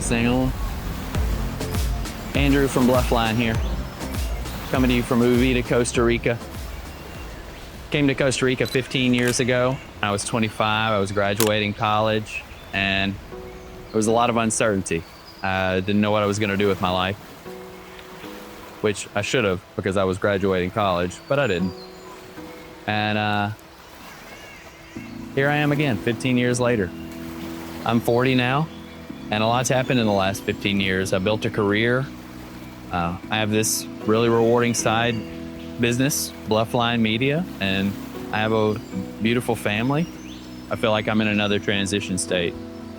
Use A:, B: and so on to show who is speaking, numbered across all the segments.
A: sing along. Andrew from Bluff Line here, coming to you from Uvi to Costa Rica. Came to Costa Rica 15 years ago. I was 25, I was graduating college, and there was a lot of uncertainty. I didn't know what I was gonna do with my life, which I should have because I was graduating college, but I didn't. And here I am again, 15 years later. I'm 40 now, and a lot's happened in the last 15 years. I built a career. I have this really rewarding side business, Bluff Line Media, and I have a beautiful family. I feel like I'm in another transition state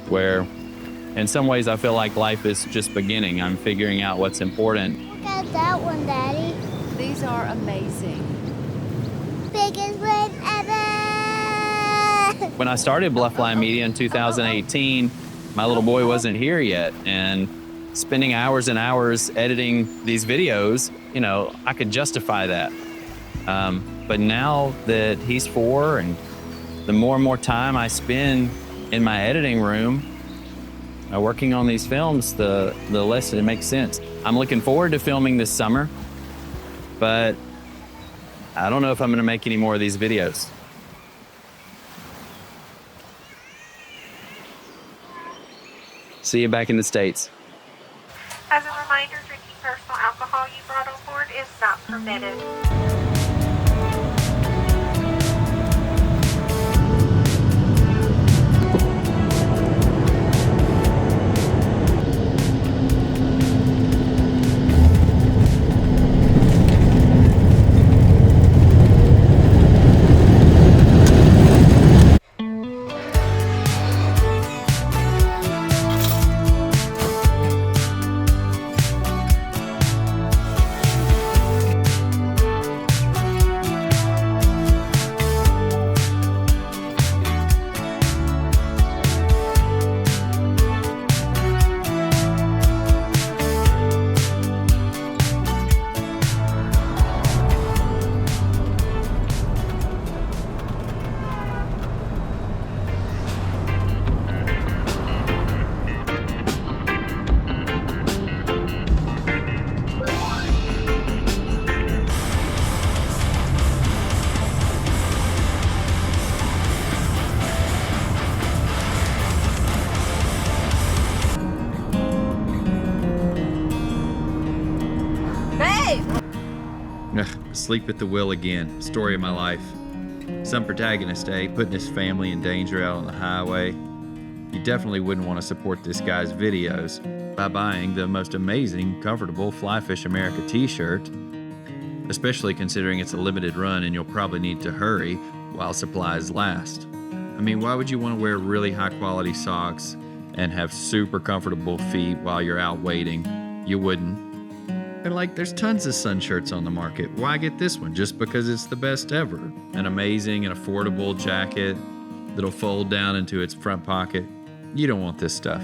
A: where in some ways I feel like life is just beginning. I'm figuring out what's important.
B: Look at that one, Daddy.
C: These are amazing.
B: Biggest wave ever!
A: When I started Bluff Line Media in 2018, my little boy wasn't here yet, and spending hours and hours editing these videos, you know, I could justify that. But now that he's 4, and the more and more time I spend in my editing room working on these films, the less it makes sense. I'm looking forward to filming this summer, but I don't know if I'm gonna make any more of these videos. See you back in the States.
D: As a reminder, drinking personal alcohol you brought on board is not permitted.
E: Asleep at the wheel again. Story of my life. Some protagonist, putting his family in danger out on the highway. You definitely wouldn't want to support this guy's videos by buying the most amazing, comfortable Fly Fish America t-shirt, especially considering it's a limited run and you'll probably need to hurry while supplies last. I mean, why would you want to wear really high quality socks and have super comfortable feet while you're out waiting? You wouldn't. And like, there's tons of sun shirts on the market. Why get this one? Just because it's the best ever. An amazing and affordable jacket that'll fold down into its front pocket. You don't want this stuff.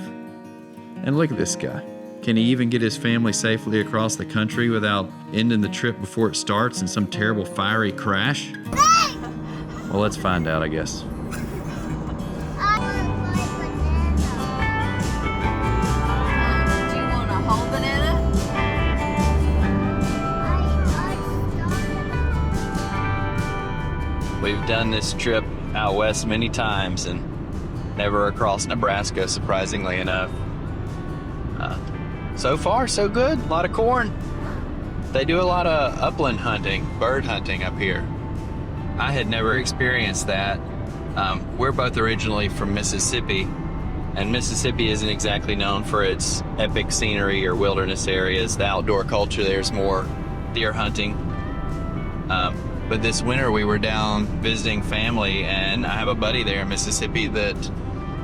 E: And look at this guy. Can he even get his family safely across the country without ending the trip before it starts in some terrible fiery crash? Well, let's find out, I guess.
A: We've done this trip out west many times and never across Nebraska, surprisingly enough. So far, so good. A lot of corn. They do a lot of upland hunting, bird hunting up here. I had never experienced that. We're both originally from Mississippi, and Mississippi isn't exactly known for its epic scenery or wilderness areas. The outdoor culture there's more deer hunting. But this winter we were down visiting family, and I have a buddy there in Mississippi that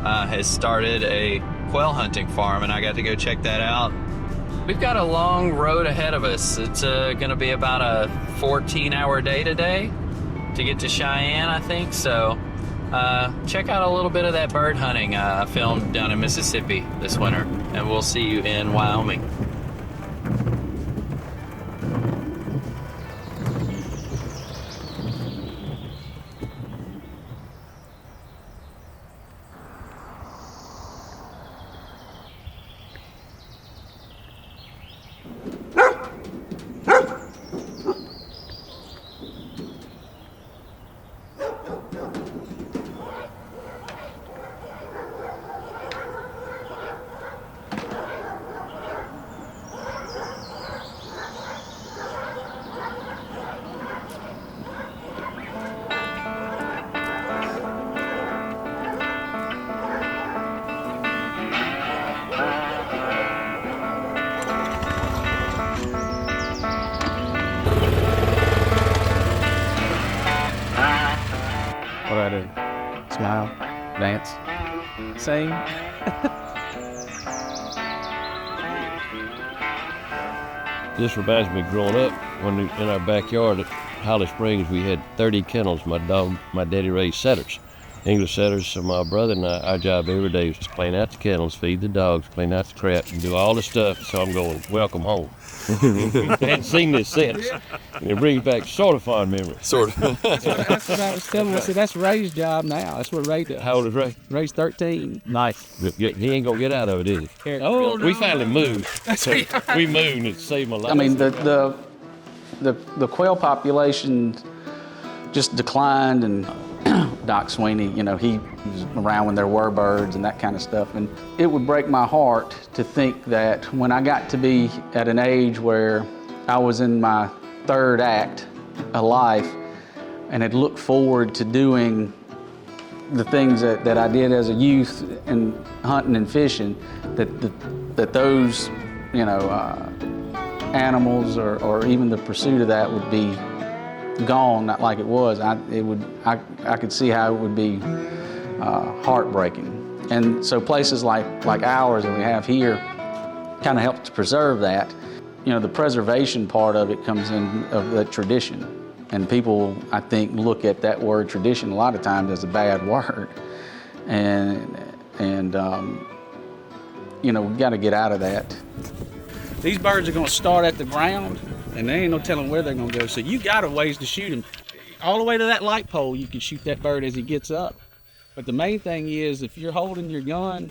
A: has started a quail hunting farm, and I got to go check that out. We've got a long road ahead of us. It's going to be about a 14-hour day today to get to Cheyenne, I think. So check out a little bit of that bird hunting I filmed down in Mississippi this winter, and we'll see you in Wyoming.
F: What do I do? Smile, dance, sing.
G: This reminds me of growing up when in our backyard at Holly Springs we had 30 kennels. My daddy raised setters, English setters. So my brother and I, our job every day was to clean out the kennels, feed the dogs, clean out the crap, and do all the stuff. So I'm going, welcome home. I hadn't seen this since. And it brings back sort of fond memories.
H: Sort of.
F: That's what I was telling him. I said, that's Ray's job now. That's what Ray does.
G: How old is Ray?
F: Ray's 13.
G: Nice. He ain't gonna get out of it, is he?
F: Oh,
G: We finally moved. We moved and it saved my life.
F: I mean, the quail population just declined, and Doc Sweeney, you know, he was around when there were birds and that kind of stuff. And it would break my heart to think that when I got to be at an age where I was in my third act of life and had looked forward to doing the things that I did as a youth and hunting and fishing, that those, you know, animals or even the pursuit of that would be gone, not like it was. I could see how it would be heartbreaking. And so places like ours that we have here kind of help to preserve that. You know, the preservation part of it comes in of the tradition. And people, I think, look at that word tradition a lot of times as a bad word. And you know, we got to get out of that. These birds are going to start at the ground, and there ain't no telling where they're going to go. So you got a ways to shoot them. All the way to that light pole, you can shoot that bird as he gets up. But the main thing is, if you're holding your gun, you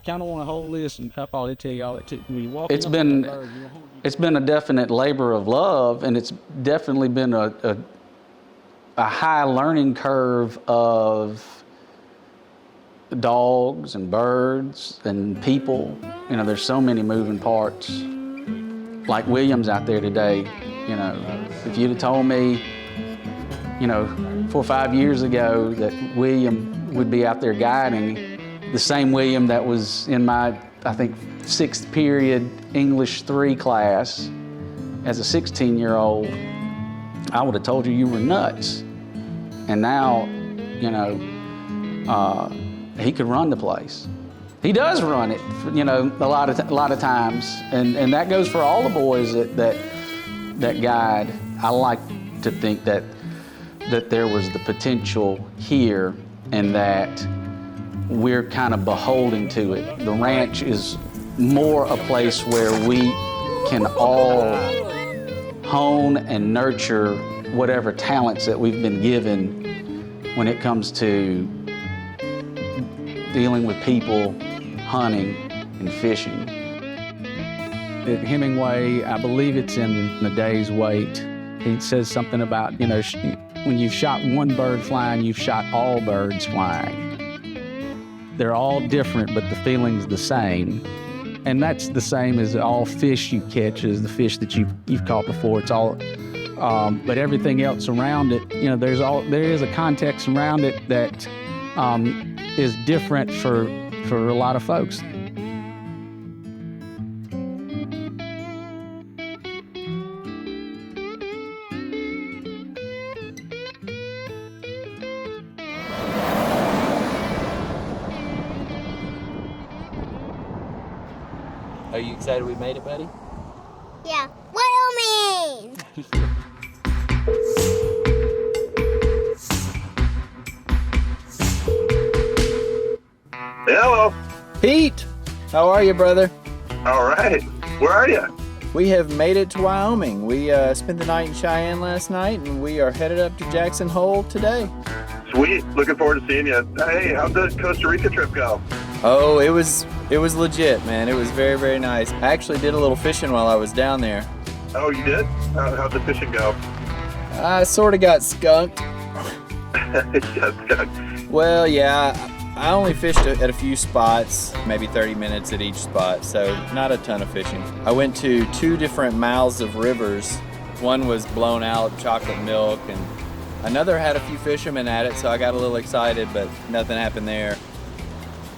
F: kind of want to hold this, and Papa, they tell you all that too. When you walk it's been a definite labor of love, and it's definitely been a high learning curve of dogs and birds and people. You know, there's so many moving parts. Like William's out there today, you know, if you'd have told me, you know, 4 or 5 years ago that William would be out there guiding, the same William that was in my, I think, 6th period English 3 class as a 16-year-old, I would have told you were nuts. And now, you know, he could run the place. He does run it, you know, a lot of times, and that goes for all the boys that guide. I like to think that there was the potential here, and that we're kind of beholden to it. The ranch is more a place where we can all hone and nurture whatever talents that we've been given when it comes to dealing with people, hunting, and fishing. Hemingway, I believe it's in The Day's Wait, he says something about, you know, when you've shot one bird flying, you've shot all birds flying. They're all different, but the feeling's the same. And that's the same as all fish you catch, is the fish that you've caught before. It's all, but everything else around it, you know, there is a context around it that is different for a lot of folks.
A: Are you excited we made it, buddy?
B: Yeah. Wyoming!
I: Hello.
J: Pete, how are you, brother?
I: All right. Where are you?
J: We have made it to Wyoming. We spent the night in Cheyenne last night, and we are headed up to Jackson Hole today.
I: Sweet. Looking forward to seeing you. Hey, how'd the Costa Rica trip go?
J: Oh, it was legit, man. It was very, very nice. I actually did a little fishing while I was down there.
I: Oh, you did? How'd the fishing go?
J: I sort of got skunked. Well, yeah. I only fished at a few spots, maybe 30 minutes at each spot, so not a ton of fishing. I went to 2 different mouths of rivers. One was blown out, chocolate milk, and another had a few fishermen at it, so I got a little excited, but nothing happened there.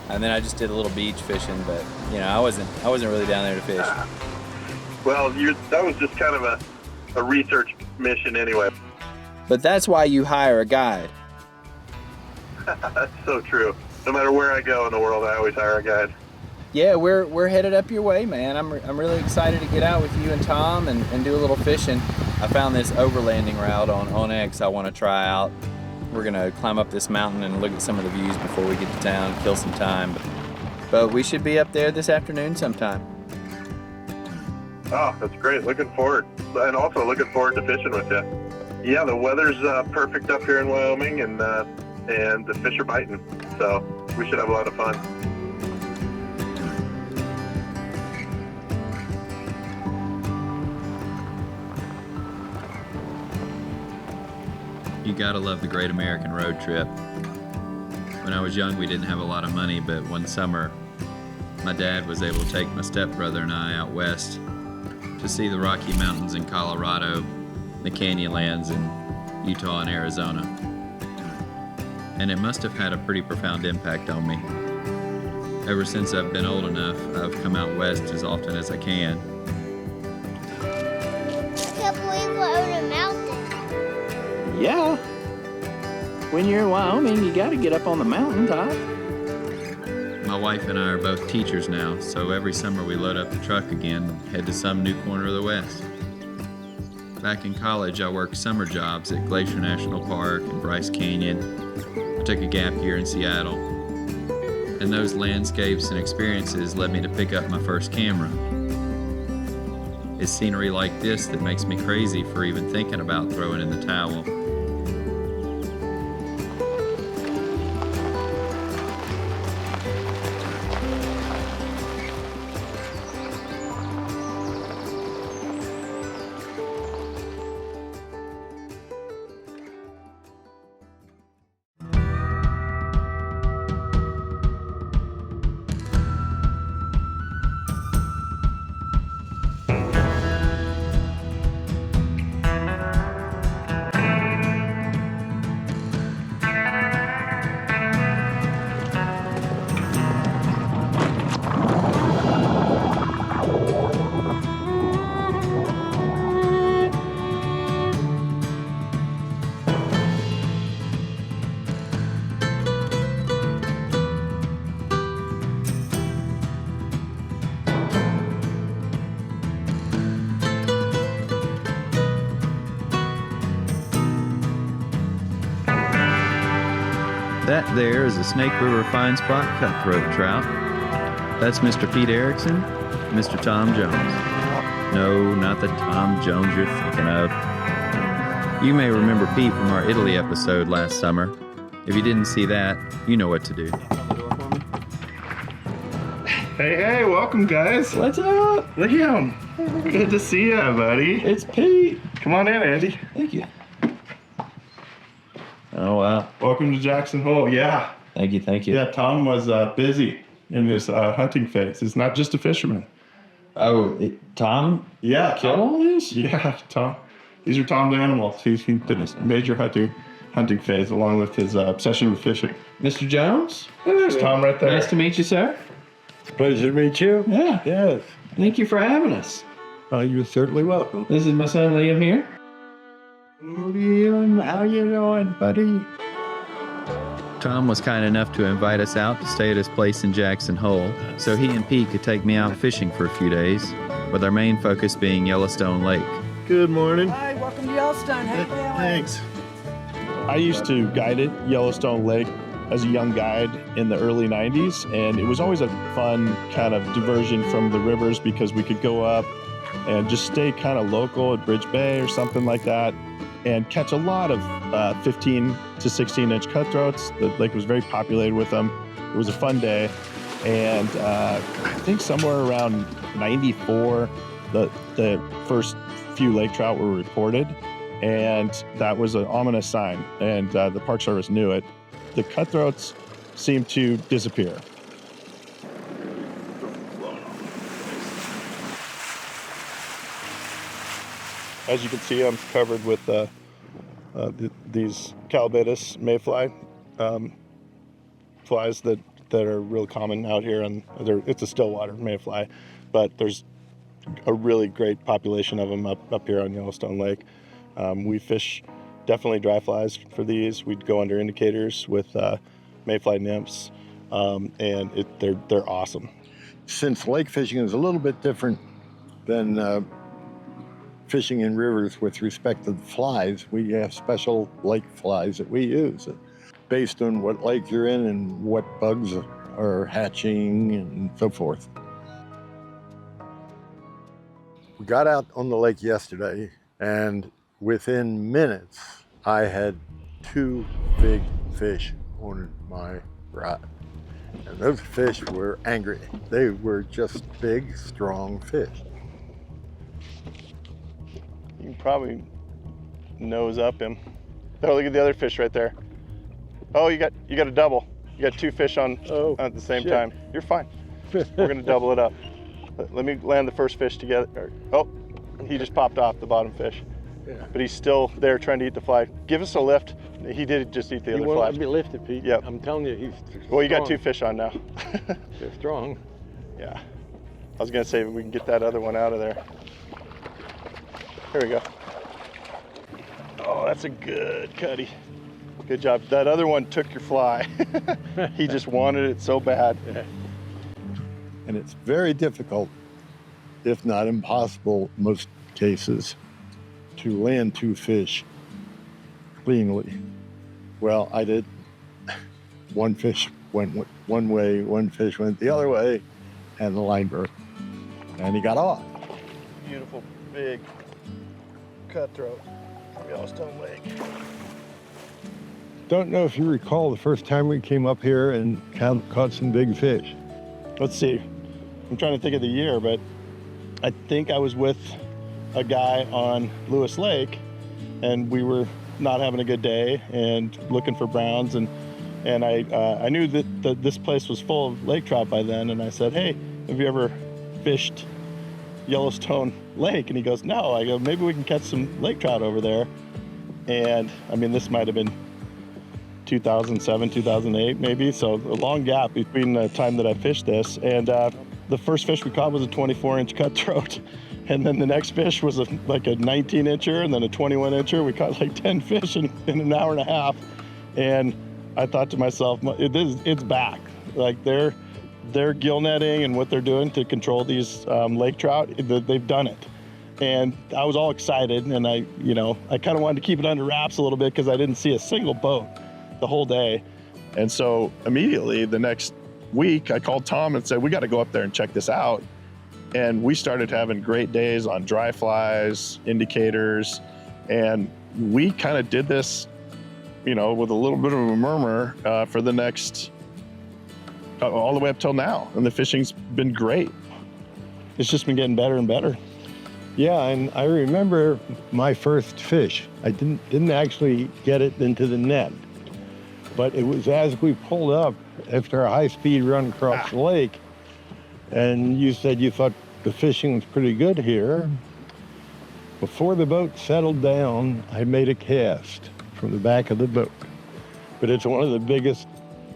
J: And then I just did a little beach fishing, but you know, I wasn't really down there to fish.
I: Well, that was just kind of a research mission anyway.
J: But that's why you hire a guide.
I: That's so true. No matter where I go in the world, I always hire a guide.
J: Yeah, we're headed up your way, man. I'm really excited to get out with you and Tom and do a little fishing. I found this overlanding route on X I want to try out. We're gonna climb up this mountain and look at some of the views before we get to town, kill some time. But we should be up there this afternoon sometime.
I: Oh, that's great. Looking forward. And also looking forward to fishing with you. Yeah, the weather's perfect up here in Wyoming, and the fish are biting. So we should have a lot of fun.
E: You gotta love the Great American Road Trip. When I was young, we didn't have a lot of money, but one summer, my dad was able to take my stepbrother and I out west to see the Rocky Mountains in Colorado, the Canyonlands in Utah and Arizona. And it must have had a pretty profound impact on me. Ever since I've been old enough, I've come out west as often as I can.
B: I can't believe we're on a mountain.
F: Yeah. When you're in Wyoming, you got to get up on the mountain top.
E: My wife and I are both teachers now, so every summer we load up the truck again and head to some new corner of the West. Back in college, I worked summer jobs at Glacier National Park and Bryce Canyon. I took a gap year in Seattle. And those landscapes and experiences led me to pick up my first camera. It's scenery like this that makes me crazy for even thinking about throwing in the towel. That there is a Snake River fine spot cutthroat trout. That's Mr. Pete Erickson, Mr. Tom Jones. No, not the Tom Jones you're thinking of. You may remember Pete from our Italy episode last summer. If you didn't see that, you know what to do.
H: Hey, welcome guys.
F: What's up?
H: Liam, good to see you, buddy.
F: It's Pete.
H: Come on in, Andy.
F: Thank you. Oh, wow.
H: Welcome to Jackson Hole. Yeah.
F: Thank you.
H: Yeah, Tom was busy in his hunting phase. He's not just a fisherman.
F: Oh, Tom?
H: Yeah.
F: Kill all this?
H: Yeah, Tom. These are Tom's animals. He's in his major hunting phase along with his obsession with fishing.
F: Mr. Jones?
H: There's Tom right there.
F: Nice to meet you, sir.
K: Pleasure to meet you.
F: Yeah.
K: Yes.
F: Thank you for having us.
K: You're certainly welcome.
F: This is my son Liam here.
K: Liam, how you doing, buddy?
E: Tom was kind enough to invite us out to stay at his place in Jackson Hole, so he and Pete could take me out fishing for a few days, with our main focus being Yellowstone Lake.
H: Good morning.
C: Hi, welcome to Yellowstone. How you doing?
H: Thanks. I used to guide at Yellowstone Lake as a young guide in the early 90s, and it was always a fun kind of diversion from the rivers because we could go up and just stay kind of local at Bridge Bay or something like that and catch a lot of 15 to 16 inch cutthroats. The lake was very populated with them. It was a fun day. And I think somewhere around 94, the first few lake trout were reported. And that was an ominous sign. And the Park Service knew it. The cutthroats seemed to disappear. As you can see, I'm covered with these Calbatus mayfly flies that are real common out here, and it's a stillwater mayfly, but there's a really great population of them up here on Yellowstone Lake. We fish definitely dry flies for these. We'd go under indicators with mayfly nymphs, and they're awesome.
K: Since lake fishing is a little bit different than fishing in rivers with respect to the flies, we have special lake flies that we use based on what lake you're in and what bugs are hatching and so forth. We got out on the lake yesterday, and within minutes, I had 2 big fish on my rod. And those fish were angry. They were just big, strong fish.
H: You can probably nose up him. Oh, look at the other fish right there. Oh, you got a double. You got 2 fish on at the same time. You're fine. We're gonna double it up. Let me land the first fish together. Oh, he just popped off the bottom fish.
K: Yeah.
H: But he's still there trying to eat the fly. Give us a lift. He did just eat the other fly.
K: You won't let me lift it, Pete.
H: Yep.
K: I'm telling you, he's
H: Well, you got
K: strong.
H: 2 fish on now.
K: They're strong.
H: Yeah. I was gonna say we can get that other one out of there. Here we go. Oh, that's a good cutty. Good job. That other one took your fly. He just wanted it so bad.
K: Yeah. And it's very difficult, if not impossible, in most cases, to land 2 fish cleanly. Well, I did. 1 fish went one way, 1 fish went the other way, and the line broke. And he got off.
H: Beautiful, big cutthroat from Yellowstone Lake.
K: Don't know if you recall the first time we came up here and caught some big fish.
H: Let's see. I'm trying to think of the year, but I think I was with a guy on Lewis Lake, and we were not having a good day and looking for browns, and I knew that this place was full of lake trout by then, and I said, hey, have you ever fished Yellowstone Lake? And he goes, no. I go, maybe we can catch some lake trout over there. And I mean, this might have been 2007, 2008 maybe, so a long gap between the time that I fished this. And the first fish we caught was a 24-inch cutthroat, and then the next fish was like a 19-incher, and then a 21-incher. We caught like 10 fish in an hour and a half, and I thought to myself, it's back. Like they're gill netting and what they're doing to control these lake trout, they've done it. And I was all excited, and I kind of wanted to keep it under wraps a little bit because I didn't see a single boat the whole day. And so immediately the next week I called Tom and said, we got to go up there and check this out. And we started having great days on dry flies, indicators, and we kind of did this, with a little bit of a murmur for the next, all the way up till now. And the fishing's been great. It's just been getting better and better.
K: Yeah, and I remember my first fish. I didn't actually get it into the net, but it was as we pulled up after a high-speed run across the lake, and you said you thought the fishing was pretty good here. Before the boat settled down, I made a cast from the back of the boat, but it's one of the biggest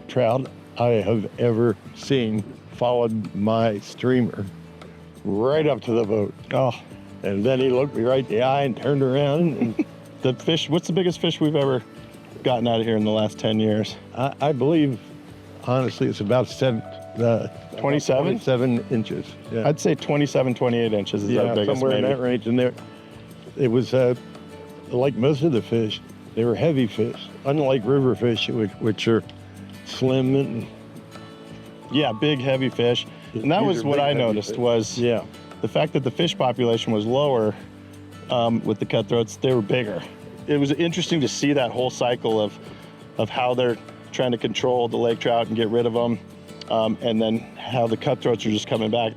K: trout I have ever seen. Followed my streamer right up to the boat. Oh, and then he looked me right in the eye and turned around. And
H: the fish, what's the biggest fish we've ever gotten out of here in the last 10 years?
K: I believe, honestly, it's about 27? 27 inches. Yeah.
H: I'd say 27, 28 inches is our biggest.
K: Somewhere
H: maybe.
K: in that range. And it was like most of the fish, they were heavy fish, unlike river fish, which are slim and
H: big, heavy fish. And that was what I noticed was the fact that the fish population was lower with the cutthroats. They were bigger. It was interesting to see that whole cycle of how they're trying to control the lake trout and get rid of them, and then how the cutthroats are just coming back.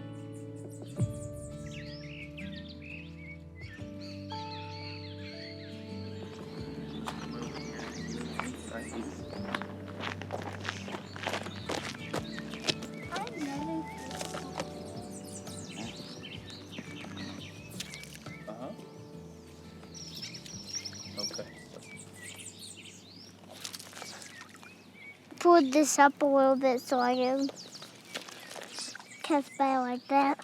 B: Pull this up a little bit so I can cast by like that.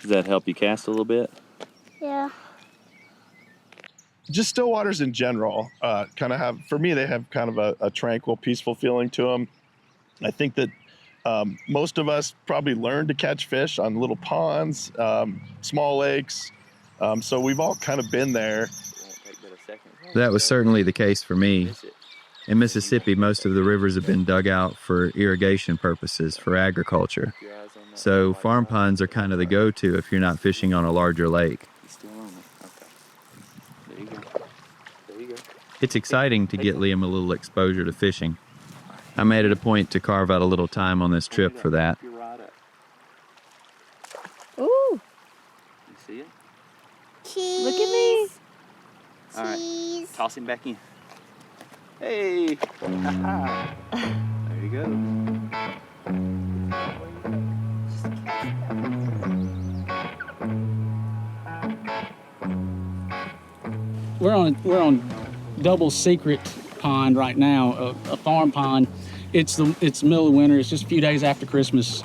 L: Does that help you cast a little bit?
B: Yeah.
H: just still waters in general kind of have, for me, they have kind of a tranquil, peaceful feeling to them. I think that most of us probably learned to catch fish on little ponds, small lakes. So we've all kind of been there.
E: That was certainly the case for me. In Mississippi, most of the rivers have been dug out for irrigation purposes, for agriculture. So farm ponds are kind of the go-to if you're not fishing on a larger lake. It's exciting to get Liam a little exposure to fishing. I made it a point to carve out a little time on this trip for that.
B: Ooh.
J: You see it?
B: Cheese.
C: Look at me.
J: All right,
B: Cheese.
J: toss him back in. Hey! There you go.
F: We're on Double Secret Pond right now, a farm pond. It's the middle of winter. It's just a few days after Christmas,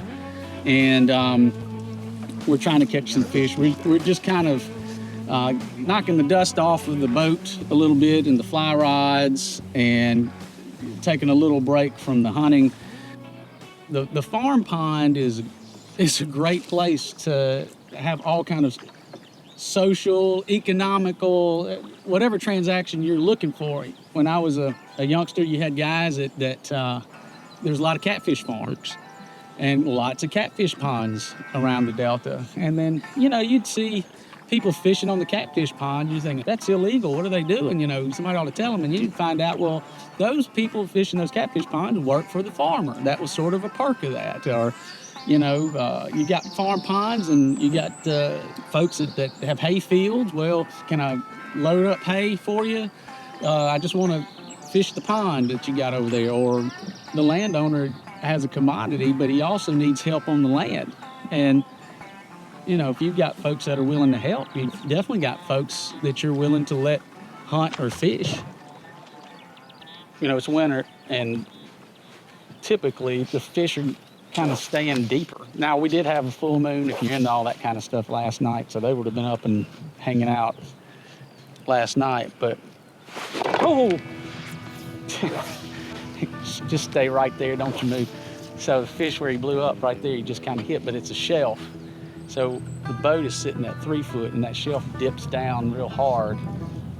F: and we're trying to catch some fish. We're just kind of knocking the dust off of the boat a little bit and the fly rods, and taking a little break from the hunting. The farm pond is a great place to have all kind of social, economical, whatever transaction you're looking for. When I was a youngster, you had guys that there's a lot of catfish farms and lots of catfish ponds around the Delta. And then, you'd see people fishing on the catfish pond. You think, that's illegal. What are they doing? Somebody ought to tell them. And you'd find out, well, those people fishing those catfish ponds work for the farmer. That was sort of a perk of that. Or, you got farm ponds and you got folks that have hay fields. Well, can I load up hay for you? I just want to fish the pond that you got over there. Or the landowner has a commodity, but he also needs help on the land. And, if you've got folks that are willing to help, you've definitely got folks that you're willing to let hunt or fish. It's winter, and typically the fish are kind of staying deeper. Now, we did have a full moon, if you're into all that kind of stuff, last night, so they would have been up and hanging out last night, but just stay right there, don't you move. So the fish where he blew up right there, he just kind of hit, but it's a shelf. So the boat is sitting at 3 foot, and that shelf dips down real hard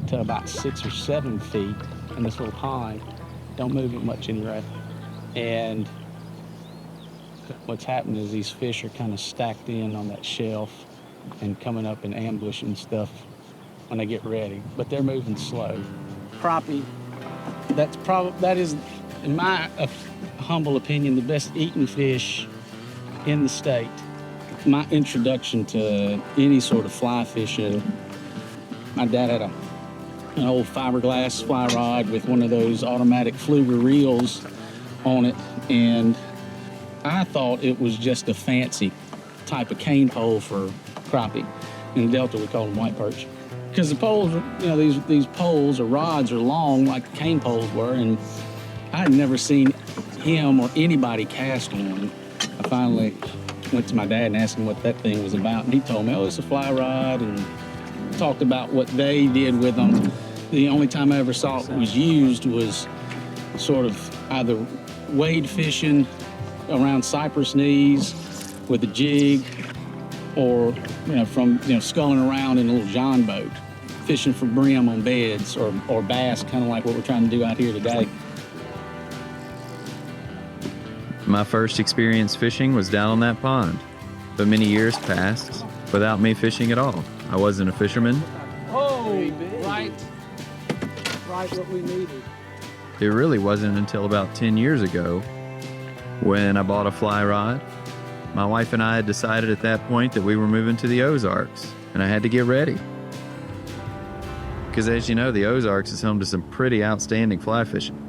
F: to about 6 or 7 feet in this little pond. Don't move it much anyway. And what's happening is these fish are kind of stacked in on that shelf and coming up and ambushing stuff when they get ready. But they're moving slow. Crappie, that is, in my humble opinion, the best eating fish in the state. My introduction to any sort of fly fishing, my dad had an old fiberglass fly rod with one of those automatic Fluger reels on it, and I thought it was just a fancy type of cane pole for crappie. In the Delta, we call them white perch. Because the poles, these poles or rods are long like the cane poles were, and I had never seen him or anybody cast one. I finally went to my dad and asked him what that thing was about, and he told me, it's a fly rod, and talked about what they did with them. The only time I ever saw it was used was sort of either wade fishing around cypress knees with a jig, or sculling around in a little John boat, fishing for brim on beds or bass, kind of like what we're trying to do out here today.
E: My first experience fishing was down on that pond, but many years passed without me fishing at all. I wasn't a fisherman.
F: Oh, right what we needed.
E: It really wasn't until about 10 years ago when I bought a fly rod. My wife and I had decided at that point that we were moving to the Ozarks, and I had to get ready. Because as you know, the Ozarks is home to some pretty outstanding fly fishing.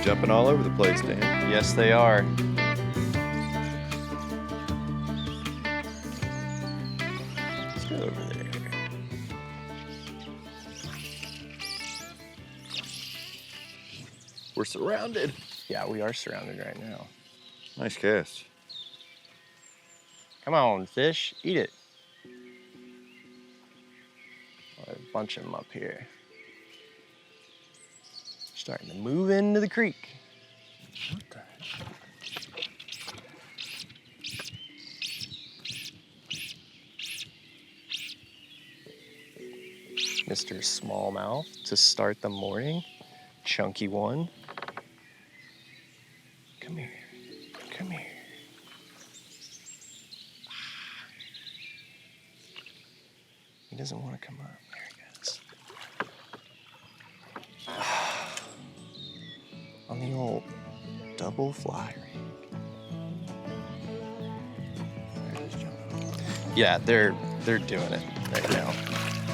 E: jumping all over the place, Dan.
J: Yes, they are. Let's go over there.
E: We're surrounded.
J: Yeah, we are surrounded right now.
E: Nice cast.
J: Come on, fish, eat it. A bunch of them up here. Starting to move into the creek. What the heck? Mr. Smallmouth to start the morning. Chunky one. Come here. Come here. He doesn't want to come up. There he goes. On the old double fly rig. Yeah, they're doing it right now.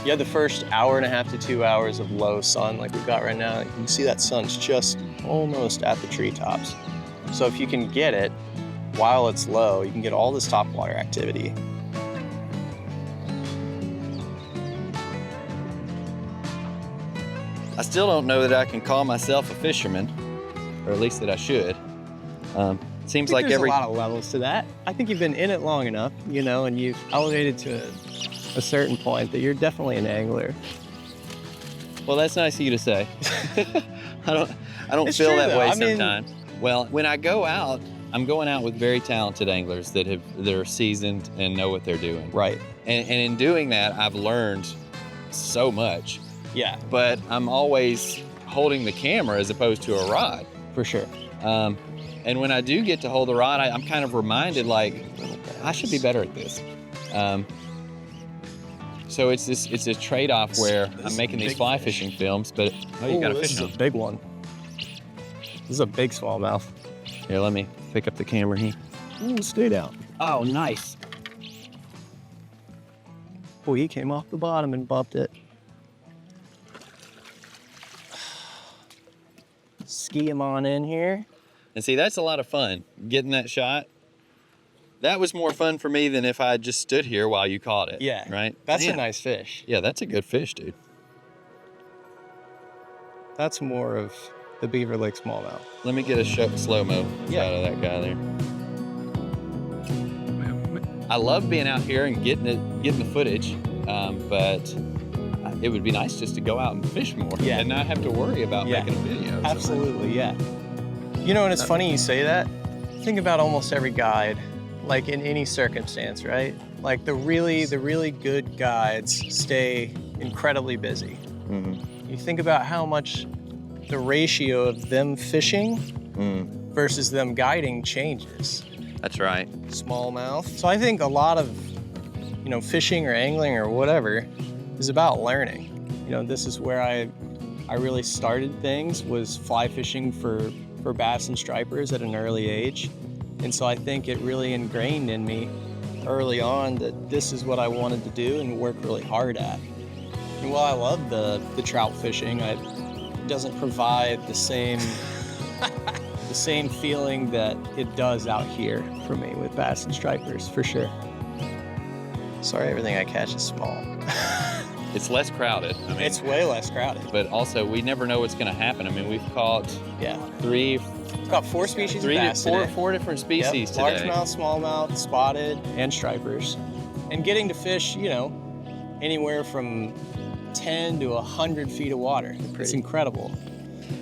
J: You have the first hour and a half to 2 hours of low sun like we've got right now. You can see that sun's just almost at the treetops. So if you can get it while it's low, you can get all this topwater activity.
E: I still don't know that I can call myself a fisherman, or at least that I should. Seems like
J: there's a lot of levels to that. I think you've been in it long enough, you know, and you've elevated to a certain point that you're definitely an angler.
E: Well, that's nice of you to say. I don't
J: It's
E: feel
J: true,
E: that
J: though.
E: way
J: I mean-
E: sometimes. Well, when I go out, I'm going out with very talented anglers that are seasoned and know what they're doing.
J: Right.
E: And in doing that, I've learned so much.
J: Yeah.
E: But I'm always holding the camera as opposed to a rod.
J: For sure.
E: And when I do get to hold the rod, I'm kind of reminded, like, I should be better at this. So it's a trade-off where I'm making these fly fishing films, but you got to fish them.
J: This is a big one. This is a big smallmouth.
E: Here, let me pick up the camera here.
J: Ooh, stay down.
E: Oh, nice.
J: Boy, he came off the bottom and bumped it. Ski him on in here.
E: And see, that's a lot of fun, getting that shot. That was more fun for me than if I just stood here while you caught it.
J: Yeah.
E: Right?
J: That's
E: Man.
J: a nice fish.
E: Yeah, that's a good fish, dude.
J: That's more of the Beaver Lake smallmouth.
E: Let me get a slow-mo
J: Yeah.
E: out of that guy there. I love being out here and getting the footage, but it would be nice just to go out and fish more and not have to worry about making a video.
J: Absolutely, yeah. You know, and it's funny you say that. Think about almost every guide, like in any circumstance, right? Like the really good guides stay incredibly busy.
E: Mm-hmm.
J: You think about how much the ratio of them fishing versus them guiding changes.
E: That's right.
J: Smallmouth. So I think a lot of, you know, fishing or angling or whatever is about learning. You know, this is where I really started things, was fly fishing for bass and stripers at an early age. And so I think it really ingrained in me early on that this is what I wanted to do and work really hard at. And while I love the trout fishing, it doesn't provide the same the same feeling that it does out here for me with bass and stripers, for sure. Sorry, everything I catch is small.
E: It's less crowded. I mean,
J: It's way less crowded.
E: but also we never know what's going to happen. I mean, we've caught
J: We've got 4 species of bass today.
E: four different species today.
J: Largemouth, smallmouth, spotted, and stripers. And getting to fish, you know, anywhere from 10 to 100 feet of water. It's incredible.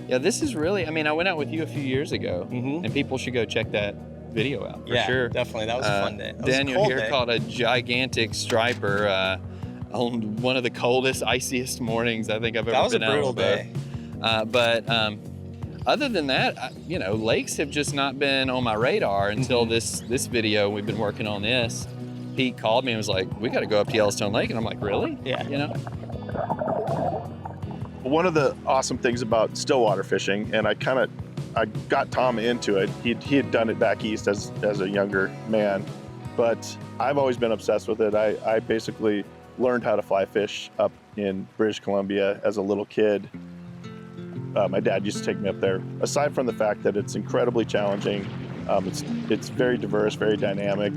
E: Yeah, this is really, I mean, I went out with you a few years ago, and people should go check that video out for sure.
J: Definitely. That was a fun day. That was a
E: Daniel
J: cold
E: here
J: day.
E: caught a gigantic striper on one of the coldest, iciest mornings I think I've ever been out on a boat. But other than that, you know, lakes have just not been on my radar until this video. We've been working on this. Pete called me and was like, we got to go up to Yellowstone Lake. And I'm like, really?
J: Yeah.
E: You know?
H: One of the awesome things about stillwater fishing, and I got Tom into it. He had done it back east as a younger man, but I've always been obsessed with it. I basically learned how to fly fish up in British Columbia as a little kid. my dad used to take me up there. Aside from the fact that it's incredibly challenging, it's very diverse, very dynamic,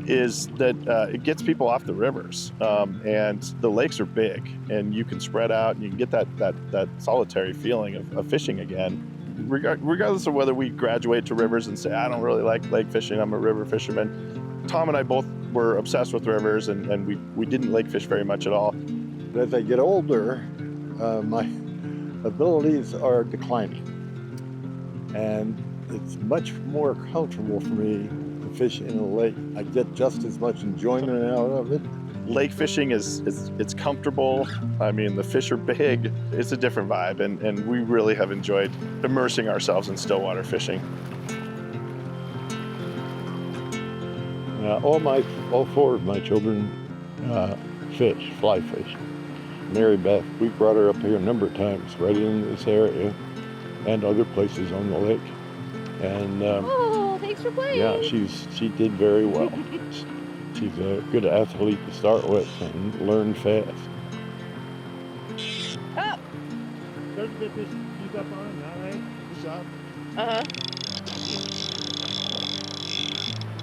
H: is that it gets people off the rivers, and the lakes are big, and you can spread out and you can get that solitary feeling of fishing again, regardless of whether we graduate to rivers and say, I don't really like lake fishing, I'm a river fisherman. Tom and I both were obsessed with rivers, and we didn't lake fish very much at all.
K: As I get older, my abilities are declining, and it's much more comfortable for me to fish in a lake. I get just as much enjoyment out of it.
H: Lake fishing it's comfortable. I mean, the fish are big. It's a different vibe, and we really have enjoyed immersing ourselves in stillwater fishing.
K: All four of my children fish, fly fish. Mary Beth, we brought her up here a number of times, right in this area and other places on the lake. And
L: oh, thanks for playing.
K: Yeah, she did very well. She's a good athlete to start with and learned fast.
L: Up.
K: Doesn't get this keep up on, all right? Good job.
L: Uh-huh.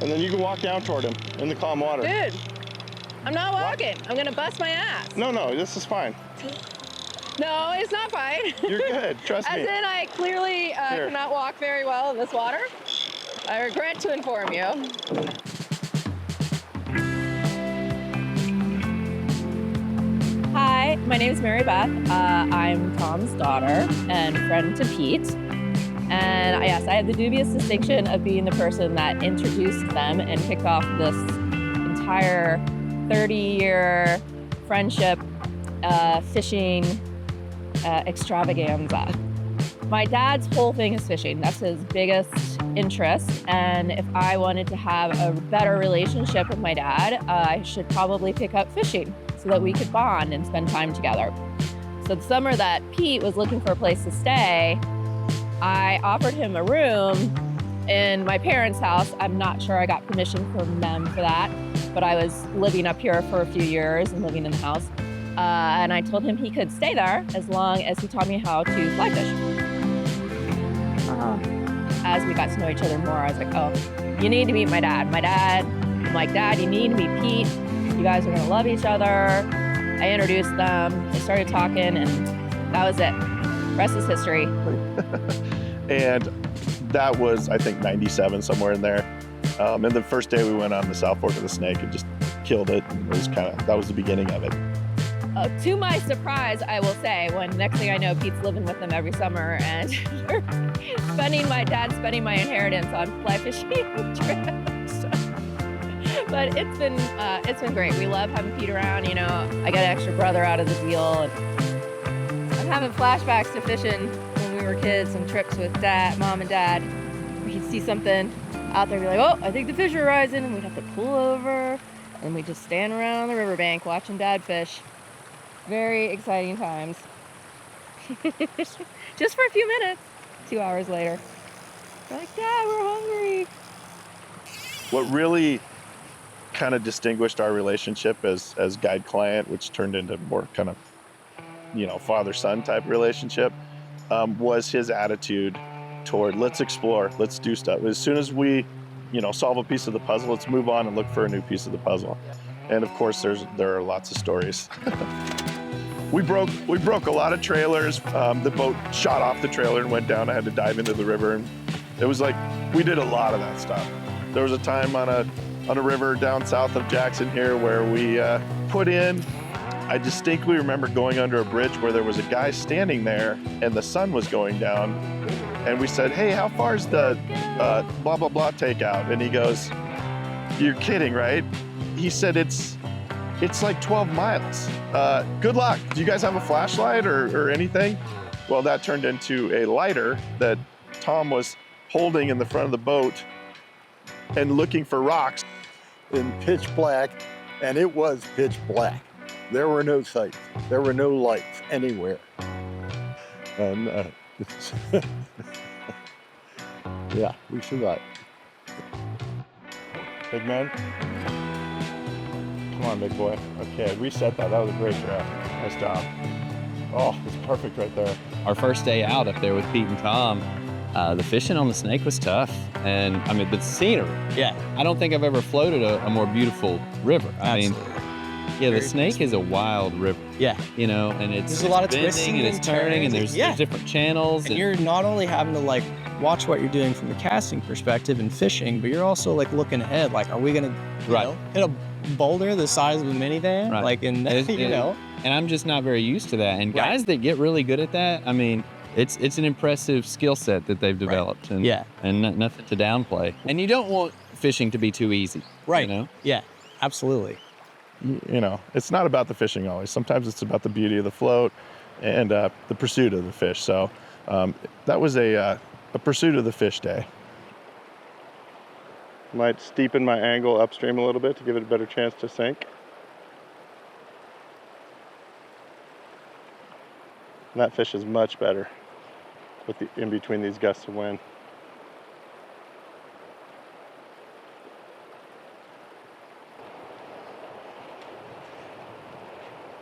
H: And then you can walk down toward him in the calm water.
L: Dude, I'm not walking. I'm gonna bust my ass.
H: No, this is fine.
L: No, it's not fine.
H: You're good, trust me.
L: As in, I clearly cannot walk very well in this water. I regret to inform you. Hi, my name is Mary Beth. I'm Tom's daughter and friend to Pete. And yes, I have the dubious distinction of being the person that introduced them and kicked off this entire 30-year friendship fishing extravaganza. My dad's whole thing is fishing. That's his biggest interest. And if I wanted to have a better relationship with my dad, I should probably pick up fishing so that we could bond and spend time together. So the summer that Pete was looking for a place to stay, I offered him a room in my parents' house. I'm not sure I got permission from them for that, but I was living up here for a few years and living in the house. And I told him he could stay there as long as he taught me how to fly fish. As we got to know each other more, I was like, oh, you need to meet my dad. I'm like, Dad, you need to meet Pete. You guys are gonna love each other. I introduced them, they started talking, and that was it. Rest is history.
H: And that was, I think, 97, somewhere in there. And the first day we went on the South Fork of the Snake and just killed it. And it was that was the beginning of it.
L: To my surprise, I will say, when next thing I know, Pete's living with them every summer and my dad's spending my inheritance on fly fishing trips. But it's been great. We love having Pete around. You know, I got an extra brother out of the deal. And I'm having flashbacks to fishing when we were kids and trips with Mom and Dad. We'd see something out there, be like, oh, I think the fish are rising, and we'd have to pull over, and we'd just stand around the riverbank watching Dad fish. Very exciting times. Just for a few minutes. 2 hours later, we're like, Dad, we're hungry.
H: What really kind of distinguished our relationship as guide-client, which turned into more kind of, father-son type relationship, was his attitude toward, let's explore, let's do stuff. As soon as we, solve a piece of the puzzle, let's move on and look for a new piece of the puzzle. And of course, there are lots of stories. We broke a lot of trailers. The boat shot off the trailer and went down. I had to dive into the river, and it was like we did a lot of that stuff. There was a time on a river down south of Jackson here where we put in. I distinctly remember going under a bridge where there was a guy standing there, and the sun was going down. And we said, "Hey, how far is the blah blah blah takeout?" And he goes, "You're kidding, right?" He said, It's like 12 miles. Good luck. Do you guys have a flashlight or anything? Well, that turned into a lighter that Tom was holding in the front of the boat and looking for rocks.
K: In pitch black, and it was pitch black. There were no sights. There were no lights anywhere. And yeah, we survived.
H: Big man. Come on, big boy. Okay, reset that. That was a great draft. Nice job. Oh, it's perfect right there.
A: Our first day out up there with Pete and Tom, the fishing on the Snake was tough. And I mean, the scenery.
M: Yeah.
A: I don't think I've ever floated a more beautiful river. I mean, yeah, the Snake is a wild river.
M: Yeah.
A: You know, and it's
M: a lot of
A: bending
M: twisting
A: and it's turning and there's different channels.
M: And you're not only having to like watch what you're doing from the casting perspective and fishing, but you're also like looking ahead. Like, are we gonna hit a boulder the size of a minivan?
A: Right.
M: Like, and you know.
A: And I'm just not very used to that. And guys that get really good at that, I mean, it's an impressive skill set that they've developed. And, and nothing to downplay. And you don't want fishing to be too easy.
M: Right.
A: You know?
M: Yeah, absolutely.
H: You know, it's not about the fishing always. Sometimes it's about the beauty of the float and the pursuit of the fish. So that was a pursuit of the fish day. Might steepen my angle upstream a little bit to give it a better chance to sink. And that fish is much better with in between these gusts of wind.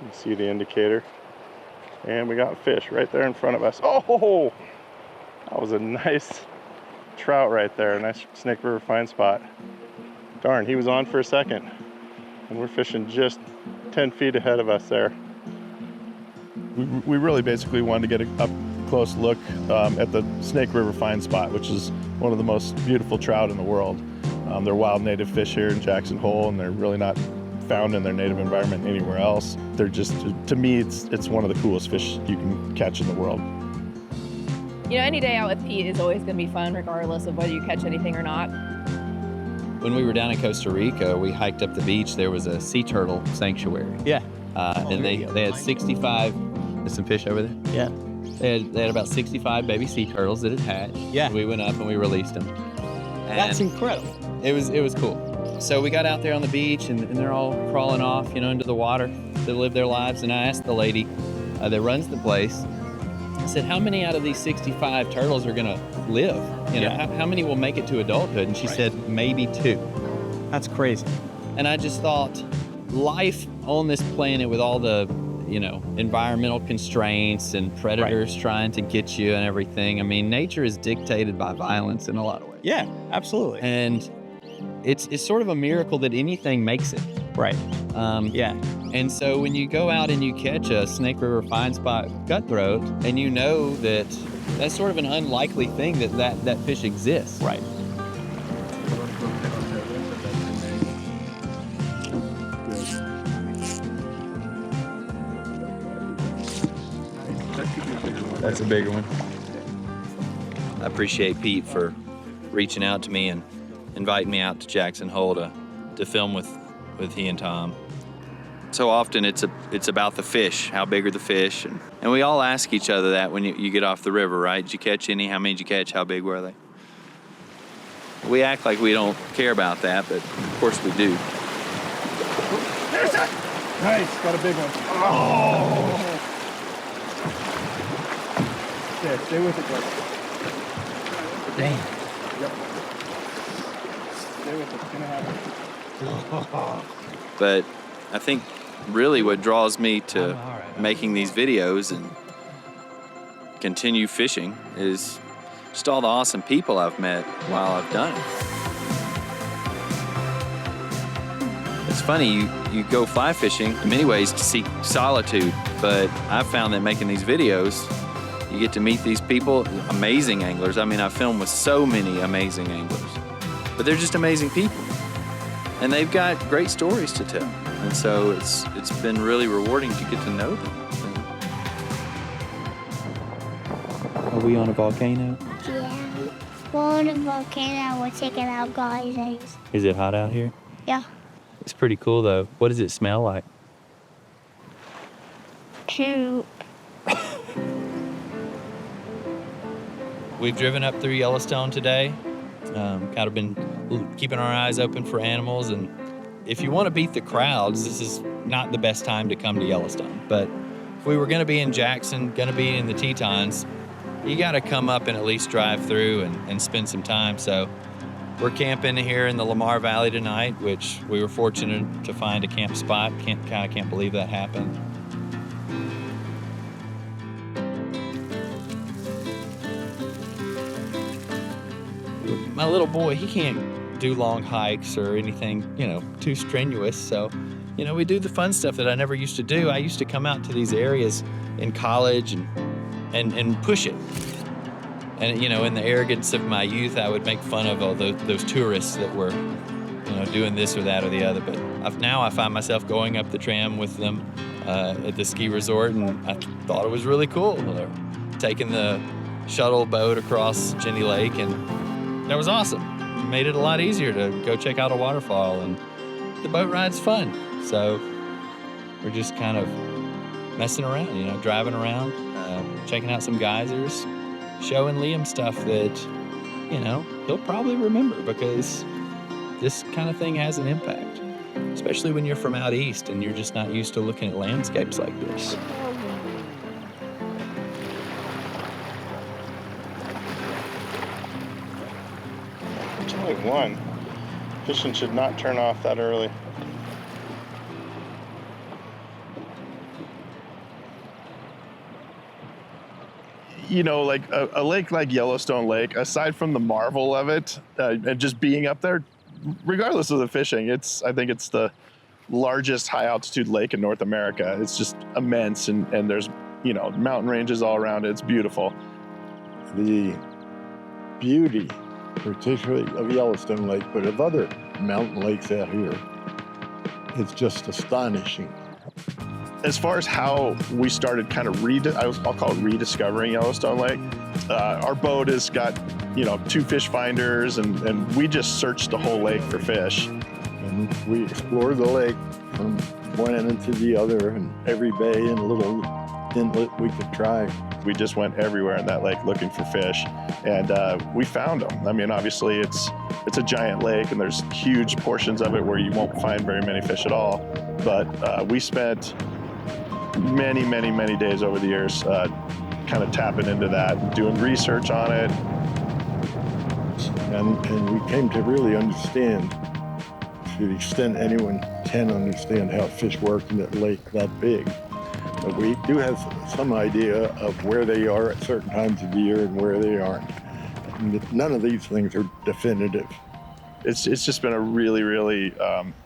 H: You can see the indicator. And we got fish right there in front of us. Oh, that was a nice trout right there. A nice Snake River fine spot. Darn, he was on for a second. And we're fishing just 10 feet ahead of us there. We really basically wanted to get a up close look at the Snake River fine spot, which is one of the most beautiful trout in the world. They're wild native fish here in Jackson Hole, and they're really not found in their native environment anywhere else. They're just, to me, it's one of the coolest fish you can catch in the world.
L: You know, any day out with Pete is always going to be fun, regardless of whether you catch anything or not.
A: When we were down in Costa Rica, we hiked up the beach. There was a sea turtle sanctuary.
M: Yeah.
A: And they had 65, there's some fish over there?
M: Yeah.
A: They had about 65 baby sea turtles that had hatched.
M: Yeah.
A: We went up and we released them. And
M: that's incredible.
A: It was cool. So we got out there on the beach and they're all crawling off, you know, into the water to live their lives. And I asked the lady that runs the place, I said, how many out of these 65 turtles are gonna live? You know, how many will make it to adulthood? And she said, maybe 2.
M: That's crazy.
A: And I just thought, life on this planet with all the, you know, environmental constraints and predators trying to get you and everything. I mean, nature is dictated by violence in a lot of ways.
M: Yeah, absolutely.
A: And it's sort of a miracle that anything makes it.
M: Right.
A: Yeah. And so when you go out and you catch a Snake River fine spot cutthroat, and you know that that's sort of an unlikely thing that fish exists.
M: Right.
E: That's a bigger one.
J: I appreciate Pete for reaching out to me and inviting me out to Jackson Hole to film with he and Tom. So often it's about the fish, how big are the fish, and we all ask each other that when you get off the river, right? Did you catch any? How many did you catch? How big were they? We act like we don't care about that, but of course we do.
H: There's that! Nice, got a big one. Oh! Yeah, stay with it, guys.
A: Damn.
H: Yep. Stay with it, it's gonna happen.
J: But I think really what draws me to making these videos and continue fishing is just all the awesome people I've met while I've done it. It's funny, you go fly fishing in many ways to seek solitude, but I've found that making these videos, you get to meet these people, amazing anglers. I mean, I filmed with so many amazing anglers, but they're just amazing people. And they've got great stories to tell. And so it's been really rewarding to get to know them.
A: Are we on a volcano?
B: Yeah. We're on a volcano. We're taking out guys.
A: Is it hot out here?
B: Yeah.
A: It's pretty cool though. What does it smell like?
B: Poop.
J: We've driven up through Yellowstone today. Kind of been keeping our eyes open for animals, and if you want to beat the crowds, this is not the best time to come to Yellowstone. But if we were going to be in Jackson, going to be in the Tetons, you got to come up and at least drive through and spend some time. So we're camping here in the Lamar Valley tonight, which we were fortunate to find a camp spot. Can't believe that happened.
A: my little boy, he can't do long hikes or anything, too strenuous. So, we do the fun stuff that I never used to do. I used to come out to these areas in college and push it. And, in the arrogance of my youth, I would make fun of all those tourists that were, doing this or that or the other. But now I find myself going up the tram with them at the ski resort, and I thought it was really cool. Taking the shuttle boat across Jenny Lake, and that was awesome. It made it a lot easier to go check out a waterfall, and the boat ride's fun. So we're just kind of messing around, driving around, checking out some geysers, showing Liam stuff that, he'll probably remember, because this kind of thing has an impact, especially when you're from out east and you're just not used to looking at landscapes like this.
H: It's only 1. Fishing should not turn off that early. Like a lake like Yellowstone Lake, aside from the marvel of it and just being up there, regardless of the fishing, I think it's the largest high altitude lake in North America. It's just immense, and there's mountain ranges all around it. It's beautiful.
K: The beauty, particularly of Yellowstone Lake, but of other mountain lakes out here, it's just astonishing.
H: As far as how we started kind of I'll call it rediscovering Yellowstone Lake, our boat has got 2 fish finders, and we just searched the whole lake for fish.
K: And we explored the lake from one end to the other, and every bay and little inlet we could try.
H: We just went everywhere in that lake looking for fish, and we found them. I mean, obviously it's a giant lake, and there's huge portions of it where you won't find very many fish at all. But we spent many, many, many days over the years kind of tapping into that, doing research on it.
K: And we came to really understand, to the extent anyone can understand, how fish work in that lake that big. But we do have some idea of where they are at certain times of the year and where they aren't. And none of these things are definitive.
H: It's just been a really, really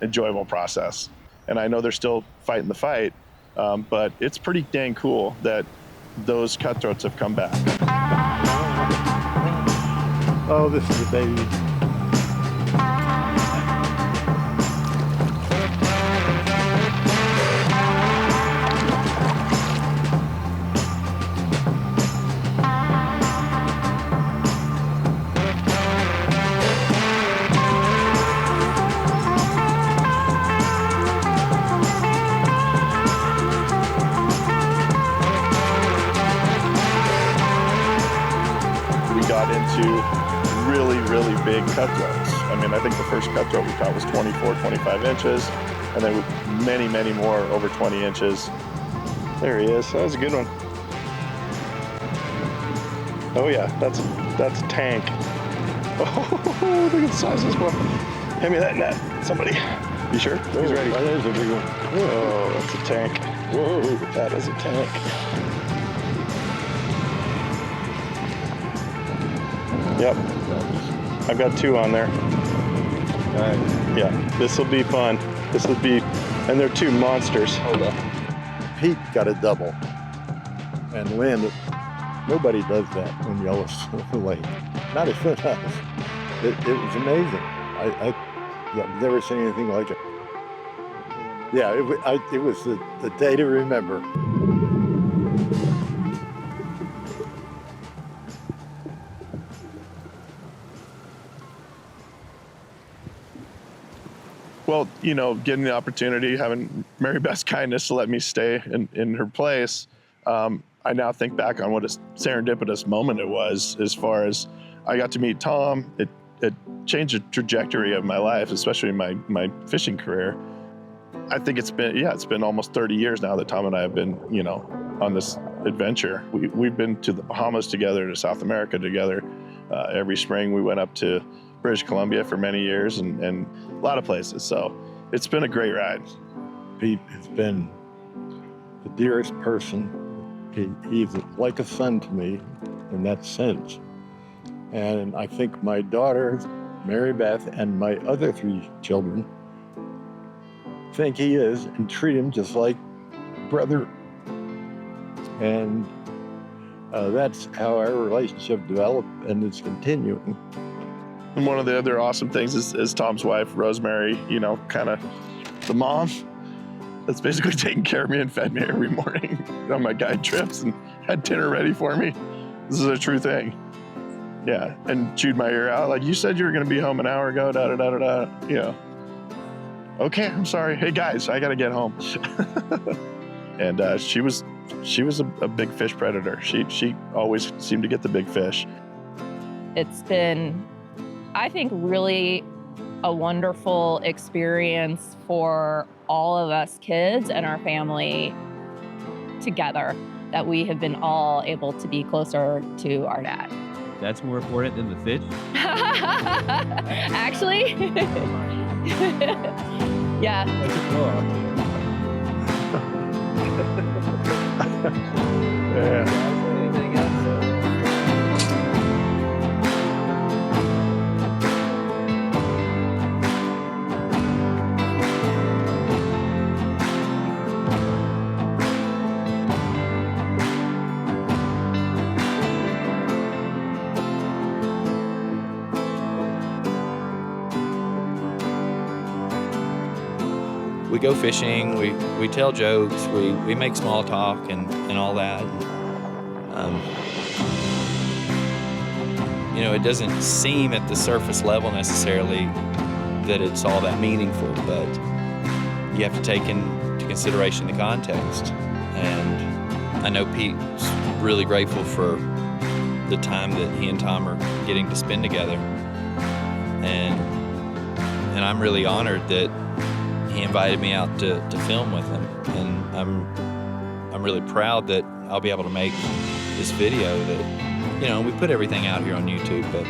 H: enjoyable process. And I know they're still fighting the fight, but it's pretty dang cool that those cutthroats have come back.
K: Oh, this is a baby.
H: Really big cutthroats. I mean, I think the first cutthroat we caught was 24, 25 inches, and then many, many more over 20 inches. There he is. That was a good one. Oh yeah, that's a tank. Oh, look at the size of this one. Hand me that net, somebody. You sure? He's ready.
K: That is a big one.
H: Oh, that's a tank. Whoa, that is a tank. Yep. I've got 2 on there.
K: All right.
H: Yeah, this will be fun. This will be, and they're 2 monsters.
K: Hold up. Pete got a double and landed. Nobody does that on Yellowstone Lake. Not as good as. It was amazing. I've never seen anything like it. Yeah, it was the day to remember.
H: Well, getting the opportunity, having Mary Beth's kindness to let me stay in her place, I now think back on what a serendipitous moment it was, as far as I got to meet Tom. It changed the trajectory of my life, especially my fishing career. I think it's been almost 30 years now that Tom and I have been, on this adventure. We've been to the Bahamas together, to South America together. Every spring we went up to British Columbia for many years, and a lot of places. So it's been a great ride.
K: Pete has been the dearest person. He's like a son to me in that sense. And I think my daughter, Mary Beth, and my other 3 children think he is and treat him just like brother. And that's how our relationship developed, and it's continuing.
H: And one of the other awesome things is Tom's wife, Rosemary, you know, kind of the mom that's basically taking care of me and fed me every morning on my guide trips and had dinner ready for me. This is a true thing. Yeah, and chewed my ear out. Like, you said you were going to be home an hour ago, da-da-da-da-da. Yeah. Okay, I'm sorry. Hey, guys, I got to get home. And she was a big fish predator. She always seemed to get the big fish.
L: It's been, I think, really a wonderful experience for all of us kids and our family together, that we have been all able to be closer to our dad.
A: That's more important than the fish?
L: Actually, yeah.
K: Yeah.
J: We go fishing, we tell jokes, we make small talk and all that. You know, it doesn't seem at the surface level necessarily that it's all that meaningful, but you have to take into consideration the context. And I know Pete's really grateful for the time that he and Tom are getting to spend together. And I'm really honored that he invited me out to film with him, and I'm really proud that I'll be able to make this video that, you know, we put everything out here on YouTube, but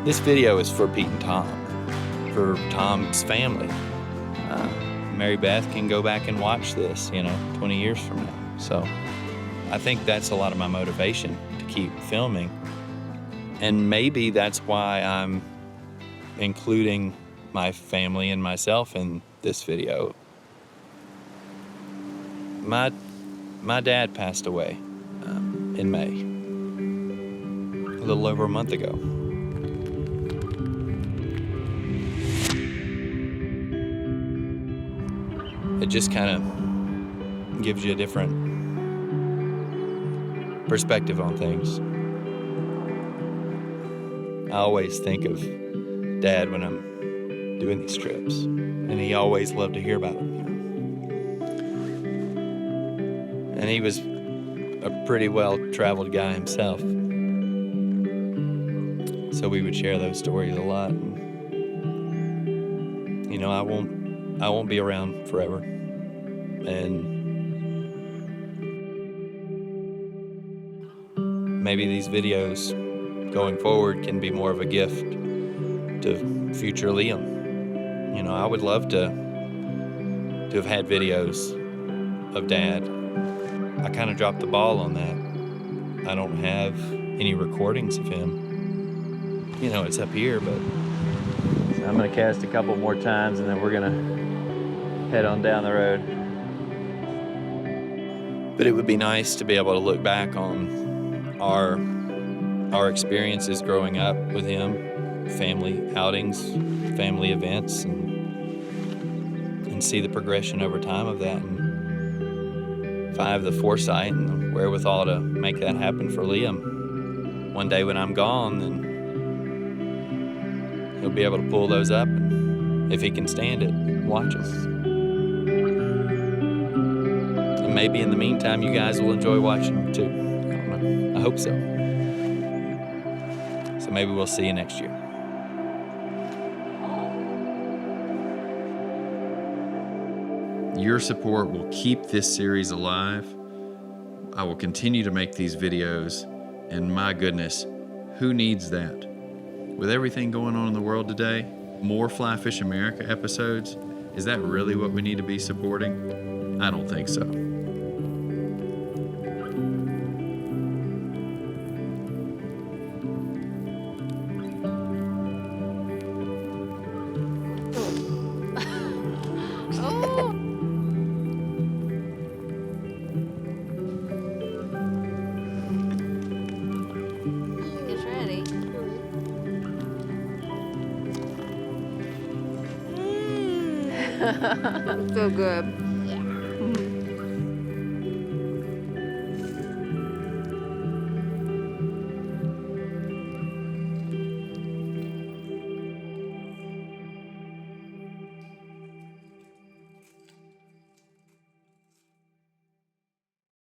J: this video is for Pete and Tom, for Tom's family. Mary Beth can go back and watch this, you know, 20 years from now. So I think that's a lot of my motivation to keep filming, and maybe that's why I'm including my family and myself in this video. My dad passed away in May, a little over a month ago. It just kind of gives you a different perspective on things. I always think of Dad when I'm doing these trips, and he always loved to hear about them. And he was a pretty well-traveled guy himself, so we would share those stories a lot. And, you know, I won't be around forever, and maybe these videos going forward can be more of a gift to future Liam. You know, I would love to have had videos of Dad. I kind of dropped the ball on that. I don't have any recordings of him. You know, it's up here, but so I'm gonna cast a couple more times, and then we're gonna head on down the road. But it would be nice to be able to look back on our experiences growing up with him, family outings, family events, and see the progression over time of that. And if I have the foresight and the wherewithal to make that happen for Liam, one day when I'm gone, then he'll be able to pull those up, and if he can stand it, watch us. And maybe in the meantime, you guys will enjoy watching them too. I don't know. I hope so. So maybe we'll see you next year.
E: Your support will keep this series alive. I will continue to make these videos, and my goodness, who needs that? With everything going on in the world today, more Fly Fish America episodes, is that really what we need to be supporting? I don't think so.
L: So good.